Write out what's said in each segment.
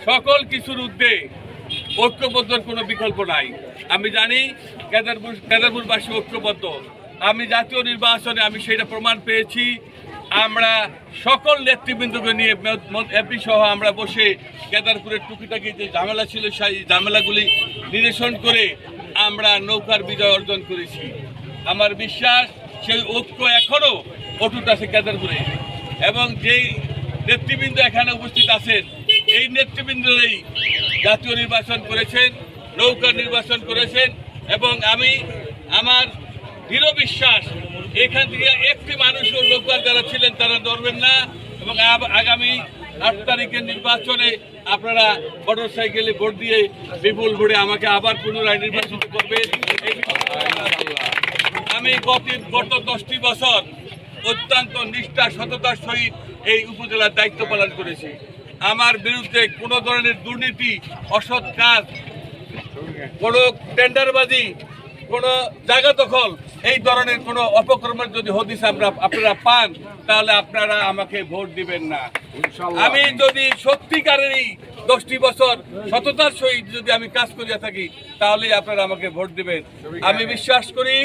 সকল কিছুর ঊর্ধ্বে ঐক্যবদ্ধর কোনো বিকল্প নাই। আমি জানি কেদারপুরবাসী ঐক্যবদ্ধ। আমি জাতীয় নির্বাচনে আমি সেটা প্রমাণ পেয়েছি। আমরা সকল নেতৃবৃন্দকে নিয়ে এমপি সহ আমরা বসে কেদারপুরের টুকিটাকি যে ঝামেলা ছিল সেই ঝামেলাগুলি নিরসন করে আমরা নৌকার বিজয় অর্জন করেছি। আমার বিশ্বাস সেই ঐক্য এখনও অটুট আছে কেদারপুরে, এবং যেই নেতৃবৃন্দ এখানে উপস্থিত আছেন এই নেতৃবৃন্দরাই জাতীয় নির্বাচন করেছেন, নৌকা নির্বাচন করেছেন, এবং আমি আমার দৃঢ় বিশ্বাস এখান থেকে একটি মানুষও নৌকার যারা ছিলেন তারা ধরবেন না, এবং আগামী 8 তারিখের নির্বাচনে আপনারা মোটরসাইকেলে ভোট দিয়ে বিপুল ভোটে আমাকে আবার পুনরায় নির্বাচিত করবেন। আমি গত 10টি বছর অত্যন্ত নিষ্ঠা সততার সহিত এই উপজেলার দায়িত্ব পালন করেছি। আমার বিরুদ্ধে কোনো ধরনের দুর্নীতি, অসৎ কাজ, কোনো টেন্ডারবাজি, কোনো জায়গা দখল, এই ধরনের কোনো অপকর্মের যদি হদিস আপনারা পান তাহলে আপনারা আমাকে ভোট দিবেন না। আমি যদি সত্যিকারেরই 10টি বছর সততার সহিত যদি আমি কাজ করিয়া থাকি তাহলে আপনারা আমাকে ভোট দিবেন। আমি বিশ্বাস করি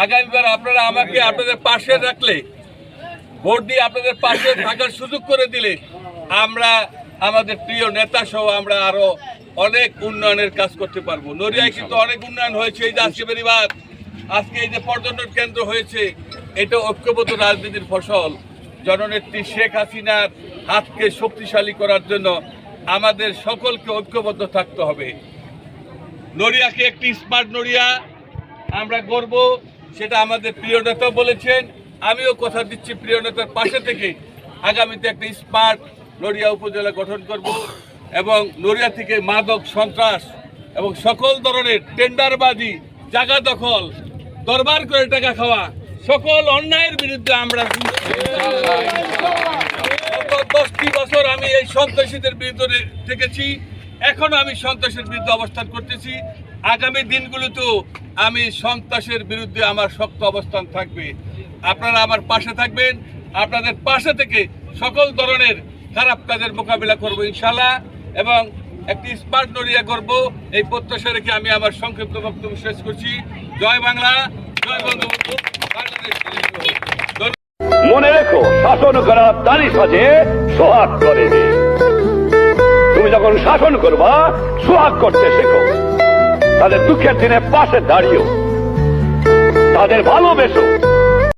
আগামীবার আপনারা আমাকে আপনাদের পাশে রাখলে, ভোট দিয়ে আপনাদের পাশে থাকার সুযোগ করে দিলে আমরা আমাদের প্রিয় নেতা সহ আমরা আরো অনেক উন্নয়নের কাজ করতে পারবো। নড়িয়ায় কিন্তু অনেক উন্নয়ন হয়েছে। এই যে আজকে বেরিবাদ, আজকে এই যে পর্যটন কেন্দ্র হয়েছে, এটা ঐক্যবদ্ধ রাজনীতির ফসল। জননেত্রী শেখ হাসিনার হাতকে শক্তিশালী করার জন্য আমাদের সকলকে ঐক্যবদ্ধ থাকতে হবে। নড়িয়াকে একটি স্মার্ট নড়িয়া আমরা গড়ব, সেটা আমাদের প্রিয় নেতা বলেছেন। আমিও কথা দিচ্ছি প্রিয় নেতার পাশে থেকে আগামীতে একটি স্মার্ট নড়িয়া উপজেলা গঠন করব, এবং নড়িয়া থেকে মাদক, সন্ত্রাস এবং সকল ধরনের টেন্ডারবাজি, জায়গা দখল, দরবার করে টাকা খাওয়া, সকল অন্যায়ের বিরুদ্ধে আমরা 10টি বছর আমি এই সন্ত্রাসীদের বিরুদ্ধে থেকেছি, এখনো আমি সন্ত্রাসের বিরুদ্ধে অবস্থান করতেছি। আগামী দিনগুলোতেও আমি সন্ত্রাসের বিরুদ্ধে আমার শক্ত অবস্থান থাকবে। আপনারা আমার পাশে থাকবেন, আপনাদের পাশে থেকে সকল ধরনের খারাপ কাজের মোকাবিলা করব ইনশাআল্লাহ, এবং একটি স্মার্ট নড়িয়া করব, এই প্রত্যাশা রেখে আমি আমার সংক্ষিপ্ত বক্তব্য শেষ করছি। জয় বাংলা, জয় বঙ্গবন্ধু, বাংলাদেশ। মনে রেখো, শাসন করা তারই সাজে সোহাগ করে। তুমি যখন শাসন করবা সোহাগ করতে শেখো। তাদের দুঃখের দিনে পাশে দাঁড়িয়েও, তাদের ভালোবেসো।